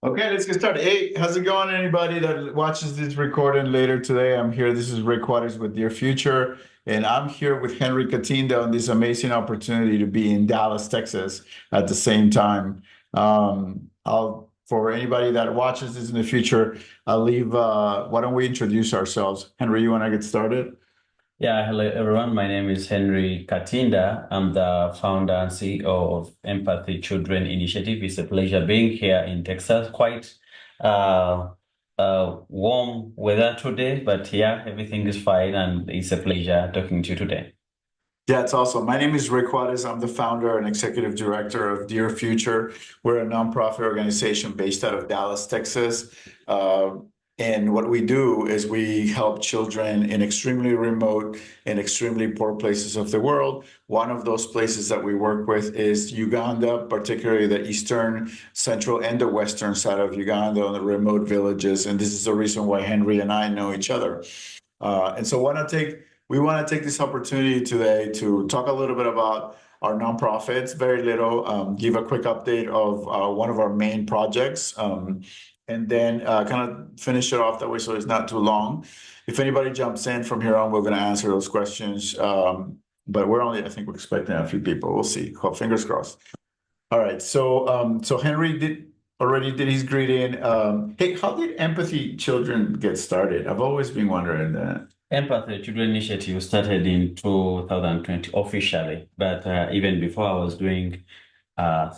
Okay, let's get started. Hey, how's it going, anybody that watches this recording later today? I'm here. This is Rick Waters with Dear Future, and I'm here with Henry Katinda on this amazing opportunity to be in Dallas, Texas at the same time. For anybody that watches this in the future, I'll leave, why don't we introduce ourselves? Henry, you want to get started? Yeah, hello everyone. My name is Henry Katinda. I'm the founder and CEO of Empathy Children Initiative. It's a pleasure being here in Texas. Quite uh, warm weather today, but yeah, everything is fine, and it's a pleasure talking to you today. Yeah, it's awesome. My name is Rick Juarez. I'm the founder and executive director of Dear Future. We're a nonprofit organization based out of Dallas, Texas. Uh, and what we do is we help children in extremely remote and extremely poor places of the world. One of those places that we work with is Uganda, particularly the eastern, central, and the western side of Uganda, and the remote villages. And this is the reason why Henry and I know each other. And so we want to take this opportunity today to talk a little bit about our nonprofits, very little, give a quick update of one of our main projects, and then kind of finish it off that way so it's not too long. If anybody jumps in from here on, we're going to answer those questions. But I think we're expecting a few people. We'll see. Fingers crossed. All right. So Henry did his greeting. Hey, how did Empathy Children get started? I've always been wondering that. Empathy Children Initiative started in 2020 officially, but even before I was doing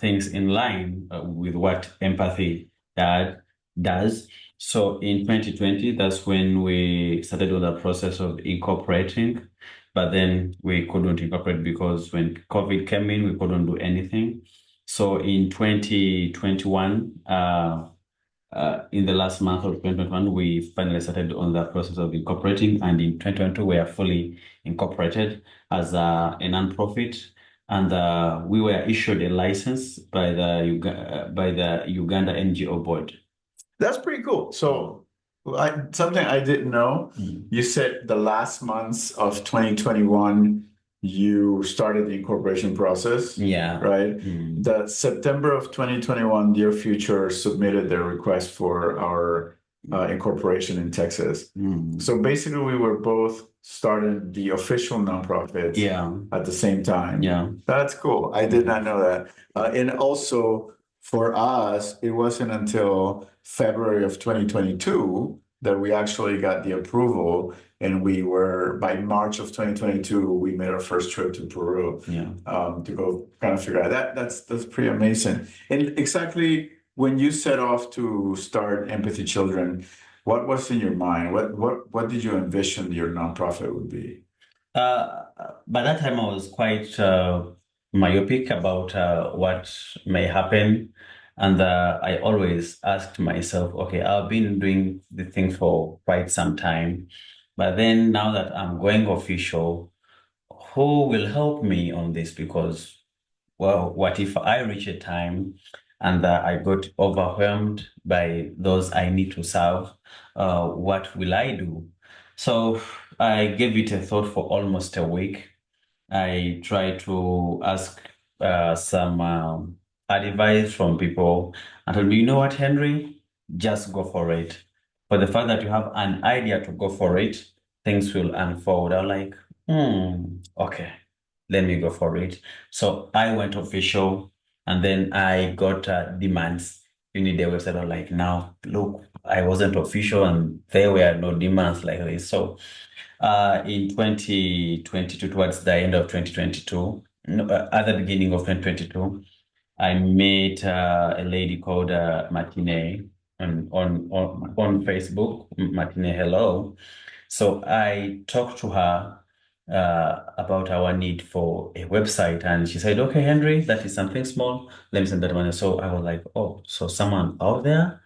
things in line with what empathy that does. So in 2020, that's when we started with the process of incorporating, but then we couldn't incorporate because when COVID came in, we couldn't do anything. So in 2021, in the last month of 2021, we finally started on the process of incorporating, and in 2022, we are fully incorporated as a non-profit, and we were issued a license by the Uganda NGO board. That's pretty cool. Something I didn't know, Mm. you said the last months of 2021, you started the incorporation process, Yeah. right? Mm. The September of 2021, Dear Future submitted their request for our incorporation in Texas. Mm. So basically, we were both starting the official nonprofits Yeah. at the same time. Yeah. That's cool. I did not know that. And also, for us, it wasn't until February of 2022 that we actually got the approval. And by March of 2022, we made our first trip to Peru, Yeah. to go kind of figure out that's pretty amazing. And exactly when you set off to start Empathy Children, what was in your mind? What did you envision your nonprofit would be? By that time, I was quite myopic about what may happen. And I always asked myself, okay, I've been doing the thing for quite some time. But then now that I'm going official, who will help me on this? Because, well, what if I reach a time and I got overwhelmed by those I need to serve? What will I do? So I gave it a thought for almost a week. I tried to ask some advice from people and told me, you know what, Henry, just go for it. For the fact that you have an idea to go for it, things will unfold. I'm like, okay, let me go for it. So I went official, and then I got demands. You need a website. I'm like, now look, I wasn't official and there were no demands like this. So in 2022, towards the end of 2022, no, at the beginning of 2022, I met a lady called Martine on Facebook. Martine, hello. So I talked to her about our need for a website, and she said, "Okay, Henry, that is something small. Let me send that money." So I was like, "Oh, so someone out there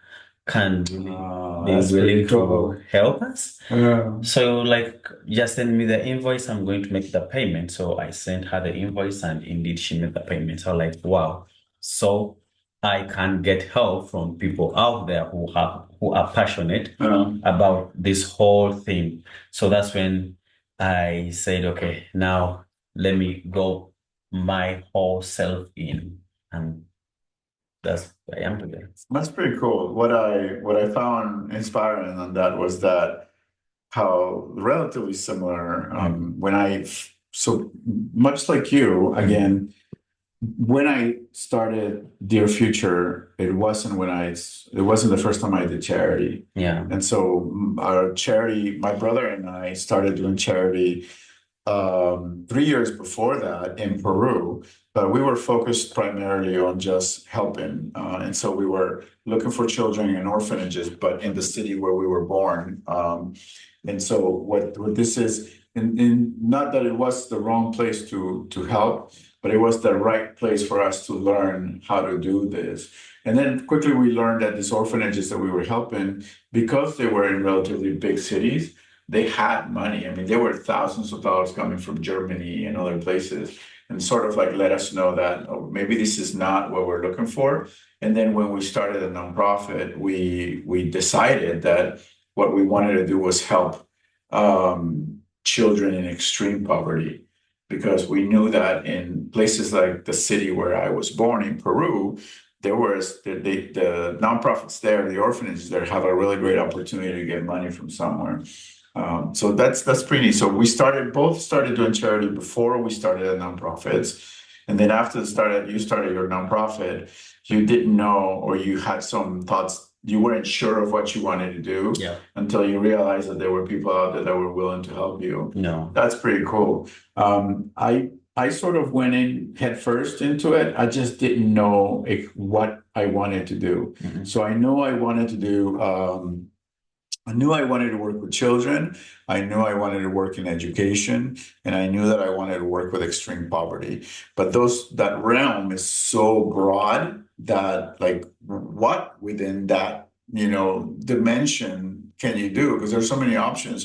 can really Oh, be that's pretty willing to cool. help us." Yeah. So like, just send me the invoice. I'm going to make the payment. So I sent her the invoice, and indeed she made the payment. So like, wow. So I can get help from people out there who are passionate about this whole thing. So that's when I said, okay, now let me go my whole self in. And that's I am today. That's pretty cool. What I found inspiring on that was that how relatively similar when I so much like you again when I started Dear Future, it wasn't the first time I did charity. Yeah. And so our charity, my brother and I started doing charity 3 years before that in Peru, but we were focused primarily on just helping. And so we were looking for children in orphanages, but in the city where we were born. And so what this is, in not that it was the wrong place to help, but it was the right place for us to learn how to do this. And then quickly we learned that these orphanages that we were helping, because they were in relatively big cities, they had money. I mean, there were thousands of dollars coming from Germany and other places, and sort of like let us know that oh, maybe this is not what we're looking for. And then when we started a nonprofit, we decided that what we wanted to do was help children in extreme poverty, because we knew that in places like the city where I was born in Peru, there was the nonprofits there, the orphanages there have a really great opportunity to get money from somewhere. So that's pretty neat. So we both started doing charity before we started a nonprofits. And then after you started your nonprofit, you didn't know, or you had some thoughts, you weren't sure of what you wanted to do until you realized that there were people out there that were willing to help you. No. That's pretty cool. I sort of went in head first into it. I just didn't know what I wanted to do. Mhm. So I know I wanted to do I knew I wanted to work with children. I knew I wanted to work in education, and I knew that I wanted to work with extreme poverty. But that realm is so broad that like what within that, dimension can you do? Because there's so many options.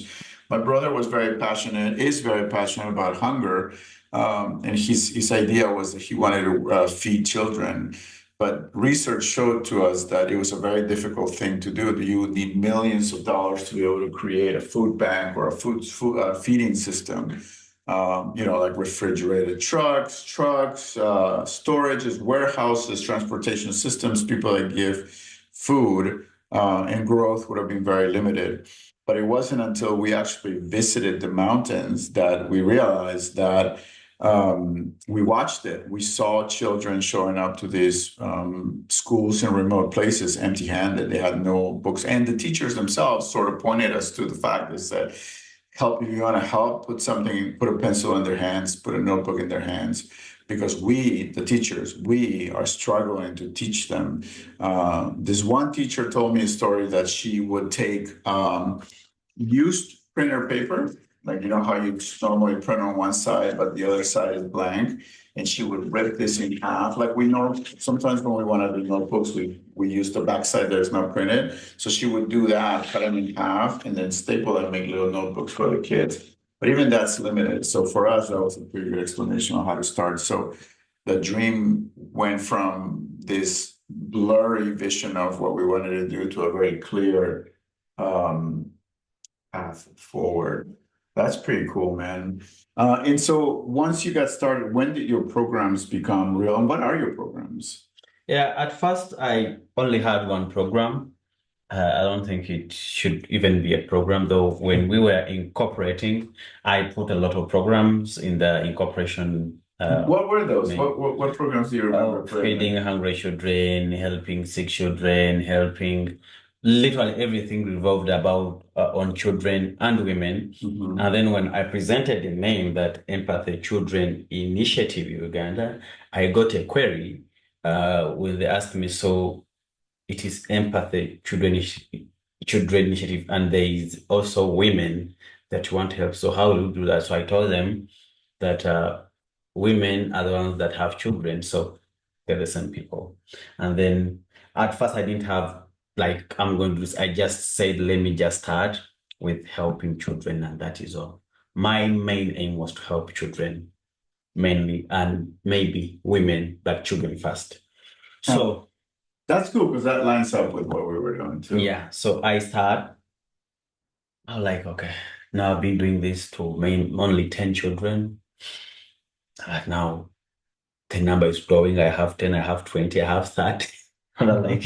My brother is very passionate about hunger. And his idea was that he wanted to feed children. But research showed to us that it was a very difficult thing to do. You would need millions of dollars to be able to create a food bank or a feeding system. Like refrigerated trucks, storages, warehouses, transportation systems, people that give food, and growth would have been very limited. But it wasn't until we actually visited the mountains that we realized that we watched it. We saw children showing up to these schools in remote places empty-handed. They had no books, and the teachers themselves sort of pointed us to the fact is that help if you want to help, put a pencil in their hands, put a notebook in their hands, because we, the teachers, we are struggling to teach them. This one teacher told me a story that she would take used printer paper, like how you normally print on one side, but the other side is blank. And she would rip this in half. Like we know sometimes when we want to do notebooks, we use the backside that's not printed. So she would do that, cut them in half, and then staple them, make little notebooks for the kids. But even that's limited. So for us, that was a pretty good explanation on how to start. So the dream went from this blurry vision of what we wanted to do to a very clear path forward. That's pretty cool, man. And so once you got started, when did your programs become real? And what are your programs? Yeah, at first I only had one program. I don't think it should even be a program, though. When we were incorporating, I put a lot of programs in the incorporation. What were those? What programs do you remember? Feeding hungry children, helping sick children, helping literally everything revolved about on children and women. Mhm. And then when I presented the name that Empathy Children Initiative Uganda, I got a query where they asked me, so it is Empathy Children Initiative, and there is also women that want help. So how do you do that? So I told them that women are the ones that have children, so they're the same people. And then at first I didn't have like I'm going to do this. I just said let me just start with helping children, and that is all. My main aim was to help children mainly, and maybe women, but children first. So that's cool because that lines up with what we were doing too. yeah, so I was like, okay, now I've been doing this to only 10 children. Now the number is growing. I have 10, I have 20, I have 30. And I'm like,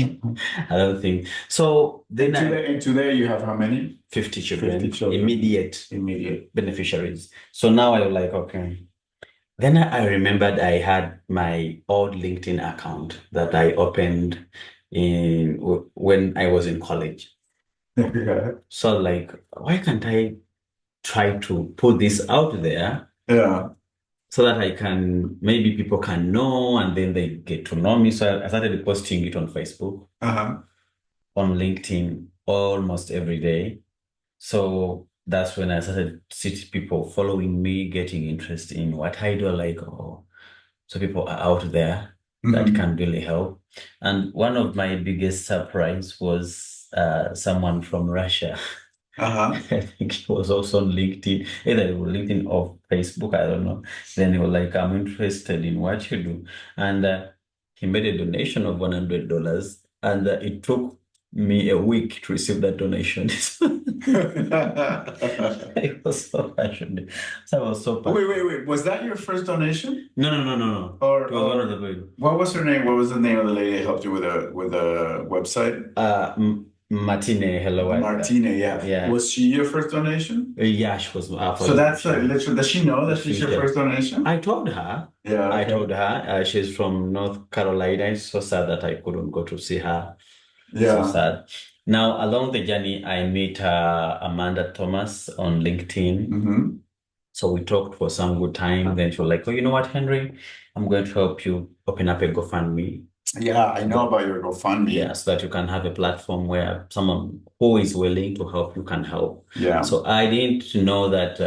I don't think so. Then And today you have how many? 50 children, 50 children. immediate beneficiaries. So now I was like, okay. Then I remembered I had my old LinkedIn account that I opened when I was in college. Yeah. So like, why can't I try to put this out there Yeah. so that I can maybe people can know and then they get to know me. So I started posting it on Facebook, Uh-huh. on LinkedIn almost every day. So that's when I started to see people following me, getting interest in what I do. Like, oh, so people are out there that Mhm. can really help. And one of my biggest surprise was someone from Russia. Uh-huh. I think he was also on LinkedIn, either it was LinkedIn or Facebook, I don't know. Then he was like, I'm interested in what you do. And he made a donation of $100. And it took me a week to receive that donation. I was so passionate. So I was so passionate. Wait. Was that your first donation? No. Or, It was one of the or very what was her name? What was the name of the lady that helped you with a website? Martine, hello. Martina, yeah. Yeah. Was she your first donation? Yeah, she was So that's literally, does she know that she's your first donation? I told her. Yeah. I Okay. told her she's from North Carolina. It's so sad that I couldn't go to see her. So Yeah. sad. Now, along the journey, I met Amanda Thomas on LinkedIn. Mm-hmm. So we talked for some good time. Then she was like, oh, you know what, Henry? I'm going to help you open up a GoFundMe. Yeah, I know about your GoFundMe. Yeah, so that you can have a platform where someone who is willing to help you can help. Yeah. So I didn't know that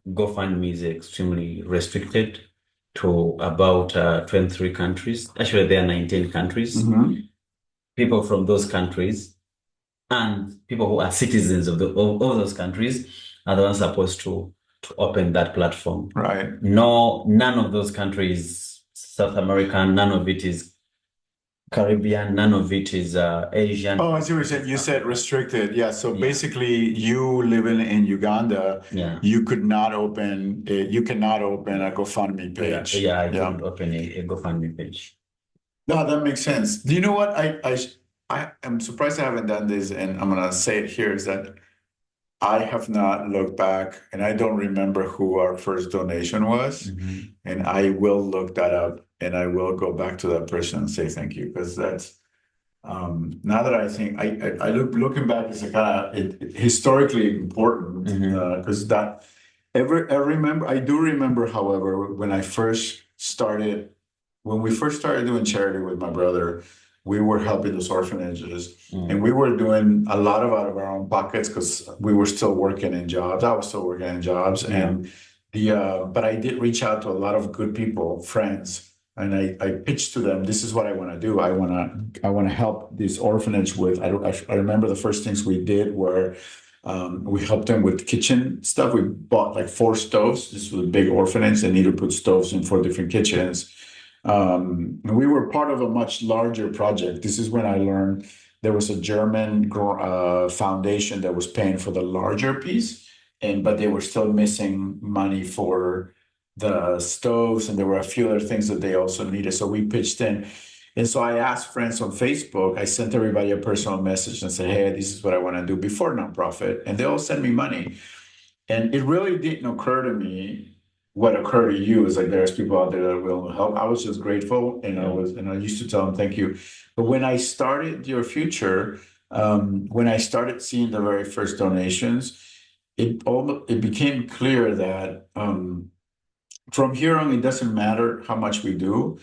GoFundMe is extremely restricted to about 23 countries. Actually, there are 19 countries. Mm-hmm. People from those countries and people who are citizens of those countries are the ones supposed to open that platform. Right. No, none of those countries, South American, none of it is Caribbean, none of it is Asian. Oh, I see what you said. You said restricted. Yeah. So Yeah. basically, you living in Uganda, Yeah. you cannot open a GoFundMe page. Yeah, I couldn't open a GoFundMe page. No, that makes sense. Do you know what? I am surprised I haven't done this, and I'm gonna say it here is that I have not looked back, and I don't remember who our first donation was. Mhm. And I will look that up, and I will go back to that person and say thank you, because that's now that I think I looking back, it's a kind of historically important Mhm. because that I do remember, however, when we first started doing charity with my brother, we were helping those orphanages, and we were doing a lot of out of our own pockets because we were still working in jobs. I was still working in jobs, Yeah. and but I did reach out to a lot of good people, friends, and I pitched to them, this is what I want to do. I want to help this orphanage with. I remember the first things we did were we helped them with kitchen stuff. We bought like 4 stoves. This was a big orphanage. They needed to put stoves in 4 different kitchens. And we were part of a much larger project. This is when I learned there was a German foundation that was paying for the larger piece, but they were still missing money for the stoves, and there were a few other things that they also needed. So we pitched in. And so I asked friends on Facebook, I sent everybody a personal message and said, hey, this is what I want to do before nonprofit. And they all sent me money. And it really didn't occur to me what occurred to you is like there's people out there that are willing to help. I was just grateful, and I used to tell them thank you. But when I started Your Future, when I started seeing the very first donations, it became clear that from here on, it doesn't matter how much we do,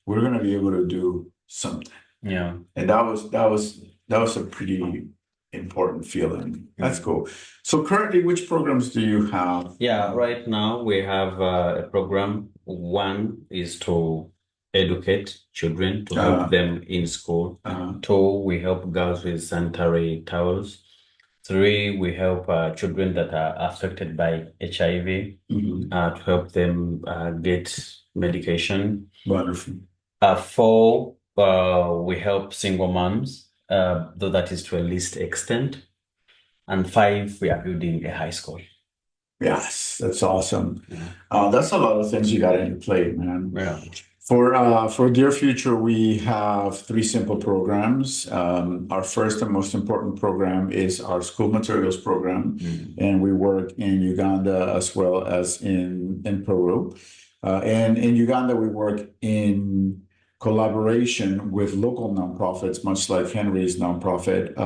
we're going to be able to do something. Yeah. And that was a pretty important feeling. That's cool. So currently, which programs do you have? Yeah, right now we have a program. One is to educate children to help them in school. 2, we help girls with sanitary towels. 3, we help children that are affected by HIV to help them get medication. Wonderful. 4, we help single moms, though that is to a least extent. And 5, we are building a high school. Yes, that's awesome. That's a lot of things you got in your plate, man. Yeah. For Dear Future, we have three simple programs. Our first and most important program is our school materials program, and we work in Uganda as well as in Peru. And in Uganda, we work in collaboration with local nonprofits, much like Henry's nonprofit.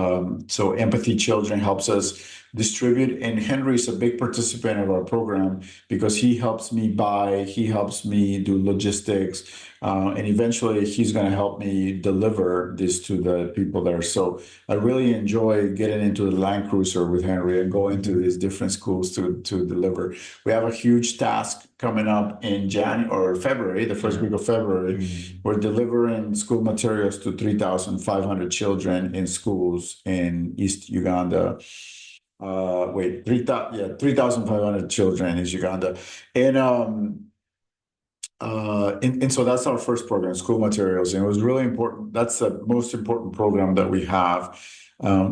So Empathy Children helps us distribute, and Henry's a big participant of our program because he helps me buy, he helps me do logistics, and eventually he's going to help me deliver this to the people there. So I really enjoy getting into the Land Cruiser with Henry and going to these different schools to deliver. We have a huge task coming up in January or February, the first week of February. We're delivering school materials to 3,500 children in schools in East Uganda. 3,500 children in Uganda. And so that's our first program, school materials. And it was really important. That's the most important program that we have,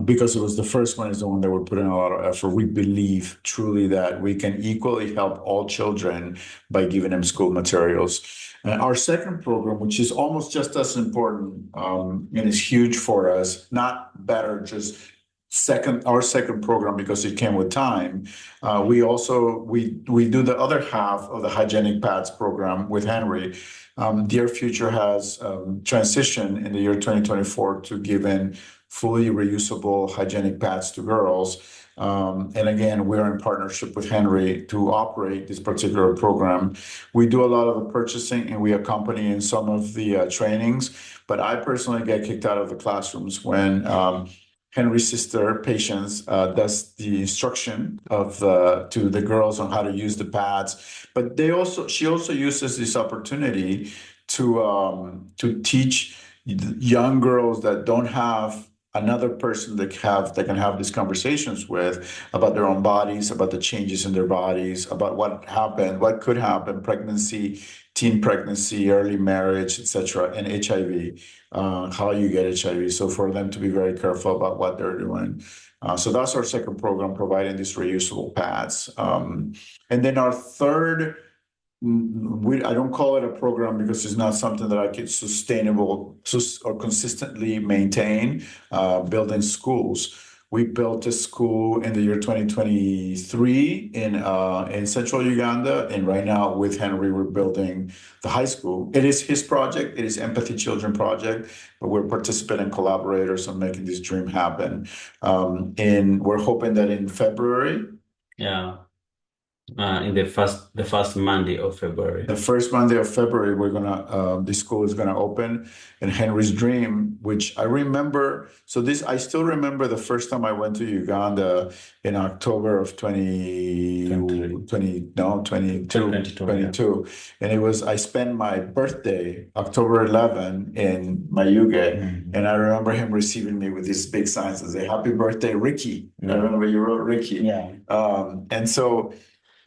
because it was the first one, is the one that we're putting a lot of effort. We believe truly that we can equally help all children by giving them school materials. Our second program, which is almost just as important, and is huge for us, not better, just our second program, because it came with time. We do the other half of the hygienic pads program with Henry. Dear Future has transitioned in the year 2024 to giving fully reusable hygienic pads to girls. And again, we're in partnership with Henry to operate this particular program. We do a lot of the purchasing and we accompany in some of the trainings, but I personally get kicked out of the classrooms when Henry's sister, Patience, does the instruction to the girls on how to use the pads. But she also uses this opportunity to teach young girls that don't have another person that can have these conversations with about their own bodies, about the changes in their bodies, about what could happen, pregnancy, teen pregnancy, early marriage, etc., and HIV, how you get HIV. So for them to be very careful about what they're doing. So that's our second program, providing these reusable pads. And then our third, I don't call it a program because it's not something that I can or consistently maintain, building schools. We built a school in the year 2023 in central Uganda, and right now with Henry, we're building the high school. It is his project. It is Empathy Children project, but we're participating collaborators on making this dream happen. And we're hoping that in February, Yeah. In the first Monday of February. the first Monday of February, the school is gonna open. And Henry's dream, which I remember, I still remember the first time I went to Uganda in October of 2022. And I spent my birthday, October 11, in Mayuge. And I remember him receiving me with these big signs that say, "Happy birthday, Ricky." I remember you wrote Ricky. Yeah.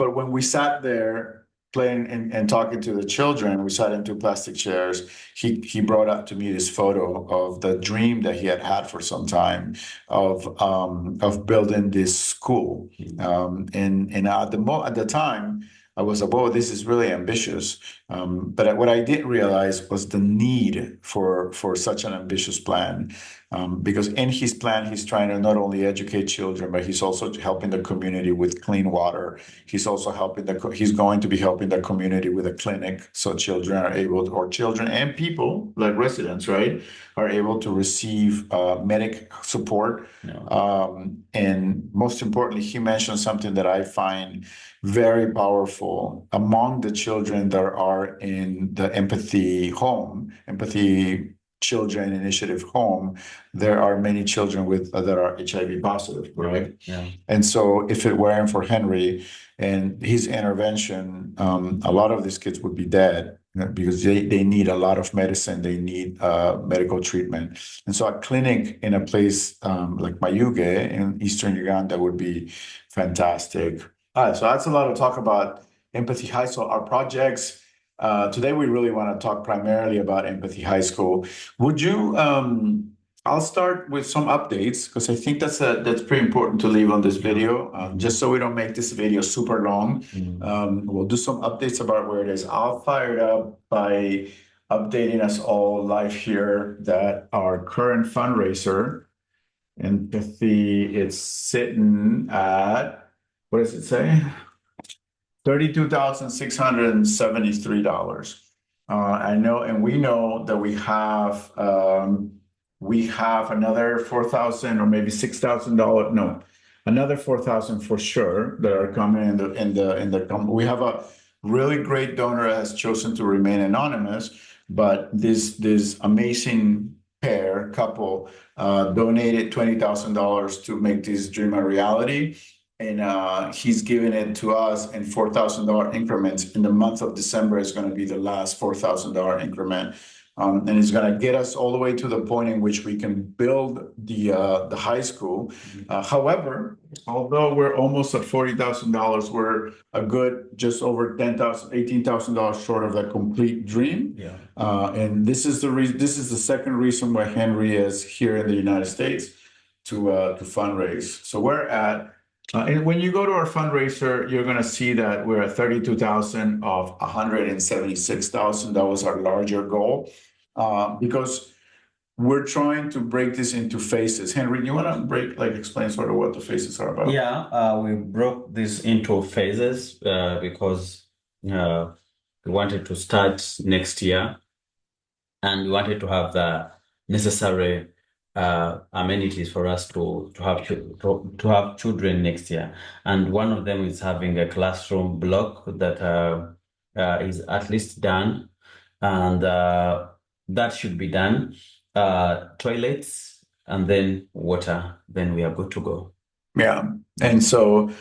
But when we sat there playing and talking to the children, we sat in two plastic chairs. He brought up to me this photo of the dream that he had for some time of building this school. And at the time, I was like, "Whoa, this is really ambitious." But what I didn't realize was the need for such an ambitious plan. Because in his plan, he's trying to not only educate children, but he's also helping the community with clean water. He's also he's going to be helping the community with a clinic, so children and people like residents, right, are able to receive medic support. Yeah. And most importantly, he mentioned something that I find very powerful. Among the children that are in the Empathy Children Initiative home, there are many children that are HIV positive, right? Yeah. And so if it weren't for Henry and his intervention, a lot of these kids would be dead, because they need a lot of medicine, they need medical treatment. And so a clinic in a place like Mayuge in Eastern Uganda would be fantastic. All right, so that's a lot to talk about Empathy High. So our projects, today we really want to talk primarily about Empathy High School. I'll start with some updates because I think that's pretty important to leave on this video, just so we don't make this video super long. We'll do some updates about where it is. I'll fire it up by updating us all live here that our current fundraiser, empathy, it's sitting at, what does it say? $32,673. I know, and we know that we have another 4,000 or maybe $6,000. No, another 4,000 for sure that are coming we have a really great donor that has chosen to remain anonymous, but this amazing couple donated $20,000 to make this dream a reality. And he's giving it to us in $4,000 increments. In the month of December is going to be the last $4,000 increment. And it's going to get us all the way to the point in which we can build the high school. However, although we're almost at $40,000, we're a good just over $10,000, $18,000 short of the complete dream. Yeah. And this is the second reason why Henry is here in the United States to fundraise. So we're at and when you go to our fundraiser, you're going to see that we're at 32,000 of 176,000. That was our larger goal, because we're trying to break this into phases. Henry, you want to explain sort of what the phases are about? Yeah, we broke this into phases because we wanted to start next year, and we wanted to have the necessary amenities for us to have children next year. And one of them is having a classroom block that is at least done, and that should be done. Toilets and then water, then we are good to go. Yeah. And so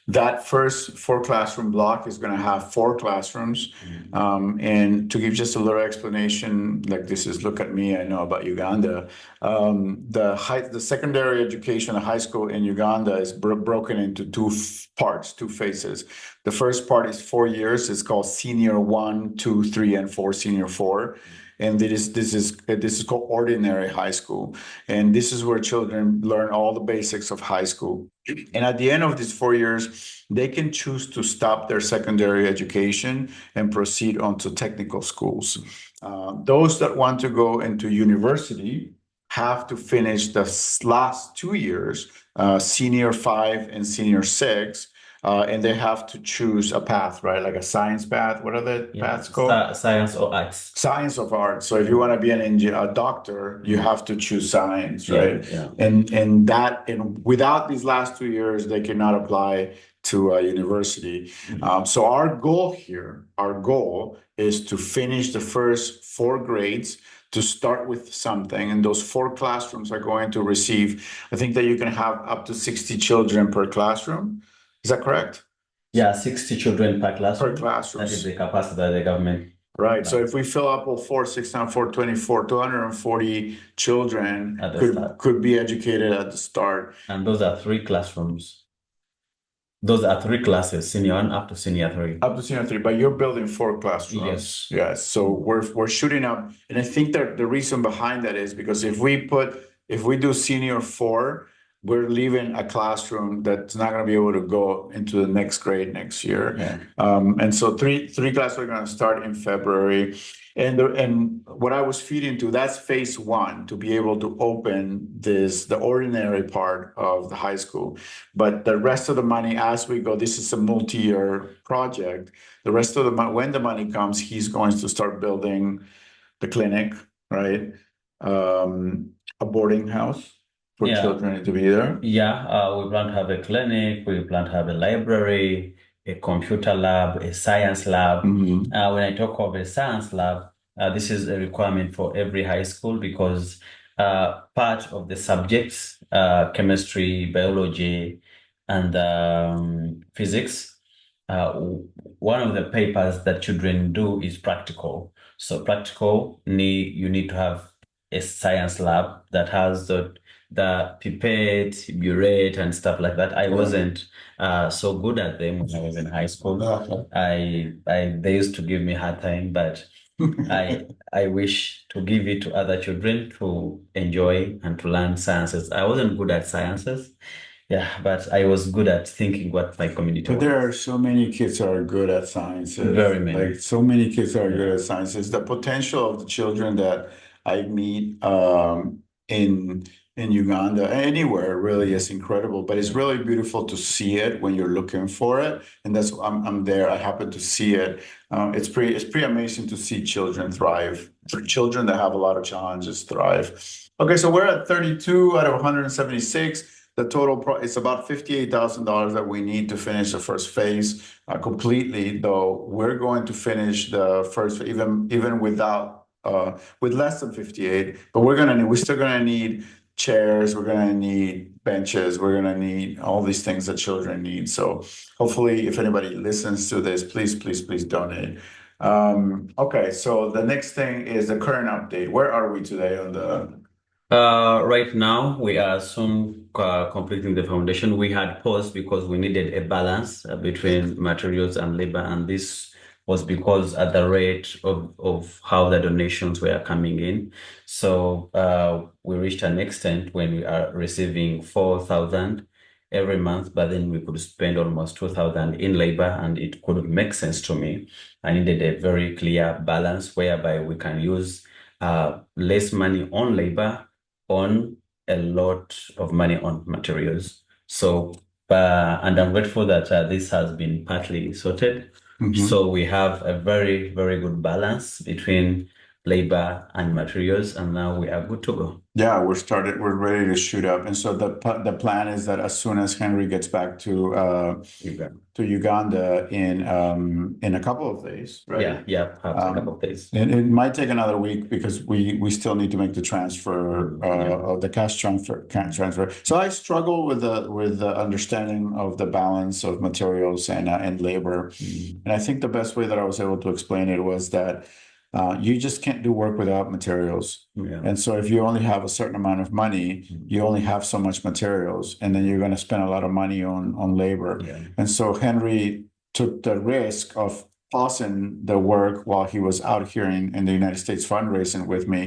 that first 4 classroom block is going to have 4 classrooms. And to give just a little explanation, like this is look at me, I know about Uganda. The secondary education, the high school in Uganda is broken into 2 parts, 2 phases. The first part is 4 years. It's called senior 1, 2, 3, and 4, senior 4. And this is called ordinary high school. And this is where children learn all the basics of high school. And at the end of these 4 years, they can choose to stop their secondary education and proceed on to technical schools. Those that want to go into university have to finish the last 2 years, senior 5 and senior 6. And they have to choose a path, right? Like a science path. What are the paths called? Science or arts. Science of arts. So if you want to be a doctor, you have to choose science, right? Yeah. And without these last 2 years, they cannot apply to a university. So our goal is to finish the first 4 grades, to start with something, and those 4 classrooms are going to receive, I think that you can have up to 60 children per classroom. Is that correct? Yeah, 60 children per classroom. Per classroom. That is the capacity that the government. Right. So if we fill up all 4, 6, 9, 4, 24, 240 children could be educated at the start. And those are 3 classrooms. Those are 3 classes, senior 1 up to senior 3. Up to senior 3, but you're building 4 classrooms. Yes. So we're shooting up, and I think that the reason behind that is because if we do senior 4, we're leaving a classroom that's not going to be able to go into the next grade next year. Yeah. And so three classes are going to start in February. And what I was feeding to, that's phase 1, to be able to open the ordinary part of the high school. But the rest of the money, as we go, this is a multi-year project. The rest of the money, when the money comes, he's going to start building the clinic, right? A boarding house for children to be there. Yeah, we plan to have a clinic, we plan to have a library, a computer lab, a science lab. When I talk of a science lab, this is a requirement for every high school because part of the subjects, chemistry, biology, and physics, one of the papers that children do is practical. So practical, you need to have a science lab that has the pipette, burette, and stuff like that. I wasn't so good at them when I was in high school. They used to give me a hard time, but I wish to give it to other children to enjoy and to learn sciences. I wasn't good at sciences, Yeah, but I was good at thinking what my community But there are wants. so many kids that are good at sciences. Very Like many. so many kids that are good Yeah. at sciences. The potential of the children that I meet in Uganda, anywhere really Mm. is incredible. But it's Yeah. really beautiful to see it when you're looking for it. And that's I'm there. I happen to see it. It's pretty amazing to see children thrive. For children that have a lot of challenges thrive. Okay, so we're at 32 out of 176. The total it's about $58,000 that we need to finish the first phase completely. Though we're going to finish the first even without with less than 58. But we're still gonna need chairs. We're gonna need benches. We're gonna need all these things that children need. So hopefully, if anybody listens to this, please, please, please donate. Okay, so the next thing is the current update. Where are we today on the? Right now, we are soon completing the foundation. We had paused because we needed a balance between materials and labor, and this was because at the rate of how the donations were coming in. So we reached an extent when we are receiving 4,000 every month, but then we could spend almost 2,000 in labor, and it couldn't make sense to me. I needed a very clear balance whereby we can use less money on labor on a lot of money on materials. So, and I'm grateful that this has been partly sorted. Mhm. So we have a very, very good balance between labor and materials, and now we are good to go. Yeah, we're ready to shoot up. And so the plan is that as soon as Henry gets back Okay. to Uganda in a couple of days, Yeah, right? yeah, perhaps a couple of days. It might take another week because we still need to make the transfer Yeah. of the cash transfer. So I struggle with the understanding of the balance of materials and labor. Mm. And I think the best way that I was able to explain it was that you just can't do work without materials. Yeah. And so if you only have a certain amount of money, Mm. you only have so much materials, and then you're going to spend a lot of money on labor. Yeah. And so Henry took the risk of pausing the work while he was out here in the United States fundraising with me.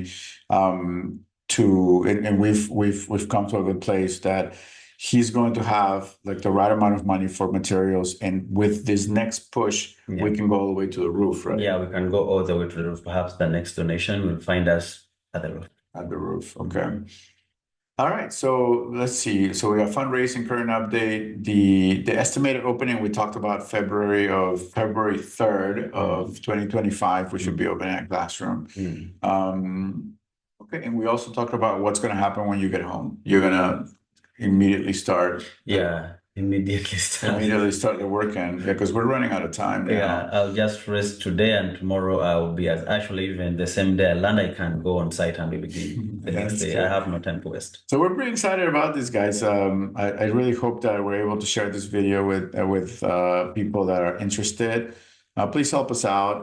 And we've come to a good place that he's going to have like the right amount of money for materials, and with this next push, Yeah. we can go all the way to the roof, right? Yeah, we can go all the way to the roof. Perhaps the next donation will find us at the roof. At the roof. Okay. All right, so let's see. So we have fundraising current update. The estimated opening we talked about February 3rd of 2025, we should be opening a classroom. Mm. Okay, and we also talked about what's going to happen when you get home. You're gonna immediately start. Yeah, Immediately start the work end, because we're running out of time now. Yeah, I'll just rest today, and tomorrow I'll be as actually even the same day I land, I can go on site and we begin the Yeah, next that's day. good. I have no time to waste. So we're pretty excited about this, guys. I really hope that we're able to share this video with people that are interested. Please help us out.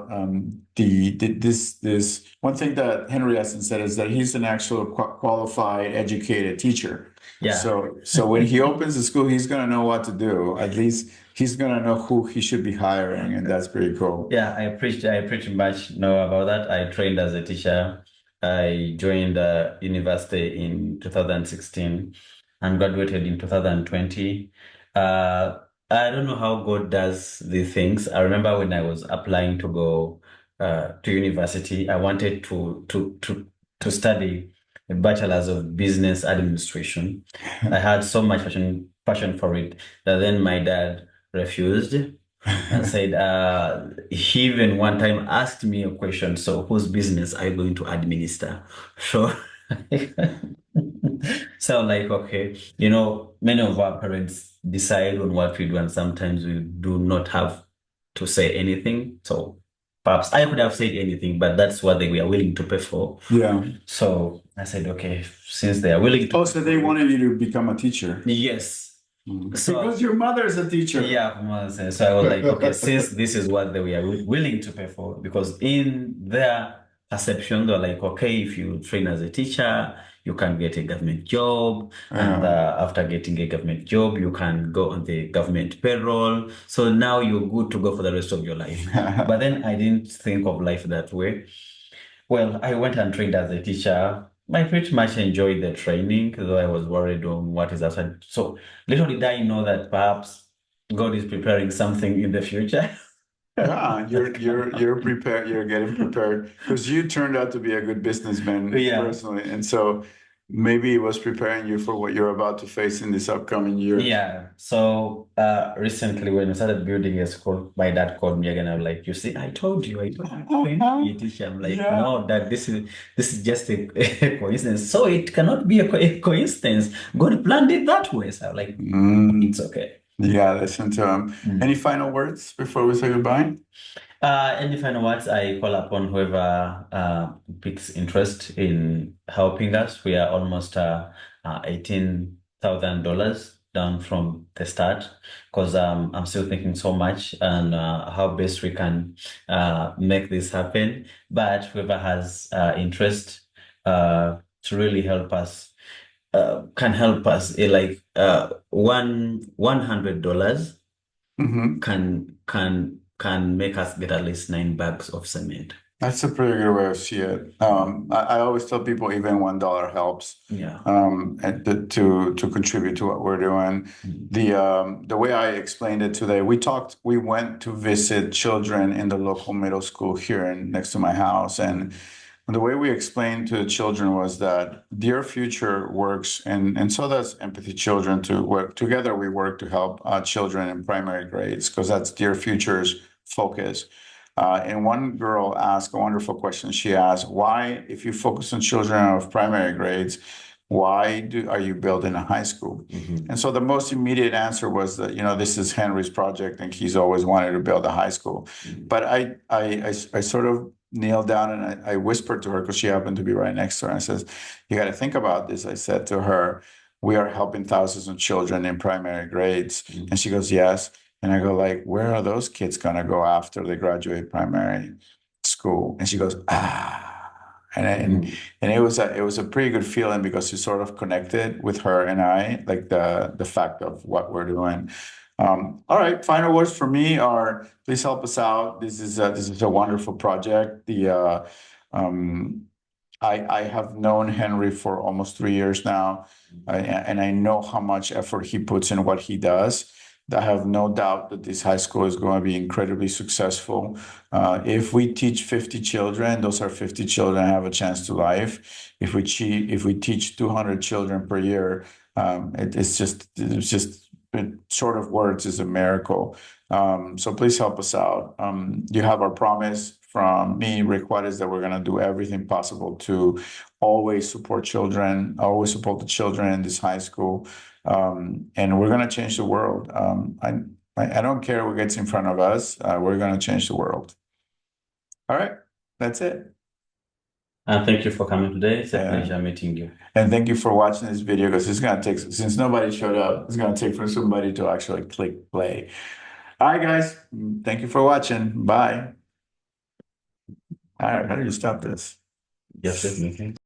This one thing that Henry Essen said is that he's an actual qualified, educated teacher. Yeah. So when he opens the school, he's gonna know what to do. At least he's gonna know who he should be hiring, and that's pretty cool. Yeah, I pretty much know about that. I trained as a teacher. I joined the university in 2016 and graduated in 2020. Uh, I don't know how God does these things. I remember when I was applying to go to university, I wanted to study a bachelor's of business administration. I had so much passion for it that then my dad refused and said, he even one time asked me a question, so whose business are you going to administer? So, so like, okay, many of our parents decide on what we do, and sometimes we do not have to say anything. So perhaps I could have said anything, but that's what they were willing to pay for. Yeah. So I said, okay, since they are willing to. Oh, so they wanted you to become a teacher. Yes. So because your mother is a teacher. Yeah, so I was like, okay, since this is what they were willing to pay for, because in their perception, they're like, okay, if you train as a teacher, you can get a government job, and after getting a government job, you can go on the government payroll. So now you're good to go for the rest of your life. But then I didn't think of life that way. Well, I went and trained as a teacher. I pretty much enjoyed the training, though I was worried on what is outside. So little did I know that perhaps God is preparing something in the future. Yeah, you're prepared. You're getting prepared because you turned out to be a good businessman Yeah. personally, and so maybe it was preparing you for what you're about to face in this upcoming year. Yeah. So recently when we started building a school, my dad called me again. I'm like, you see, I told you, you teach. I'm like, Yeah. no, Dad, this is just a coincidence. So it cannot be a coincidence. God planned it that way. So I'm like, it's okay. Yeah, listen to him. Any final words before we say goodbye? Any final words, I call upon whoever picks interest in helping us. We are almost $18,000 down from the start because I'm still thinking so much and how best we can make this happen. But whoever has interest to really help us can help us. Like $100 Hmm. can make us get at least 9 bags of cement. That's a pretty good way of see it. I always tell people even $1 helps. Yeah. And to contribute to what we're doing. Mm. The way I explained it today, we went to visit children in the local middle school here next to my house, and the way we explained to the children was that Dear Future works, and so does Empathy Children to work together. We work to help children in primary grades because that's Dear Future's focus. And one girl asked a wonderful question. She asked, why, if you focus on children of primary grades, are you building a high school? Mhm. And so the most immediate answer was that, this is Henry's project and he's always wanted to build a high school. But I sort of kneeled down and I whispered to her because she happened to be right next to her. And I says, you got to think about this. I said to her, we are helping thousands of children in primary grades. And she goes, yes. And I go like, where are those kids gonna go after they graduate primary school? And she goes, ah. And it was a pretty good feeling because it sort of connected with her and I, like the fact of what we're doing. All right, final words for me are please help us out. This is a wonderful project. I have known Henry for almost 3 years now, and I know how much effort he puts in what he does. I have no doubt that this high school is going to be incredibly successful. If we teach 50 children, those are 50 children have a chance to life. If we teach 200 children per year, it's just short of words is a miracle. So please help us out. You have our promise from me, Ric Juarez, that we're going to do everything possible to always support children, always support the children in this high school. And we're going to change the world. I don't care what gets in front of us. We're going to change the world. All right, that's it. And thank you for coming today. It's a Yeah. pleasure meeting you. And thank you for watching this video because it's going to take, since nobody showed up, it's going to take for somebody to actually click play. All right, guys. Thank you for watching. Bye. All right, how do you stop this? Just let me think.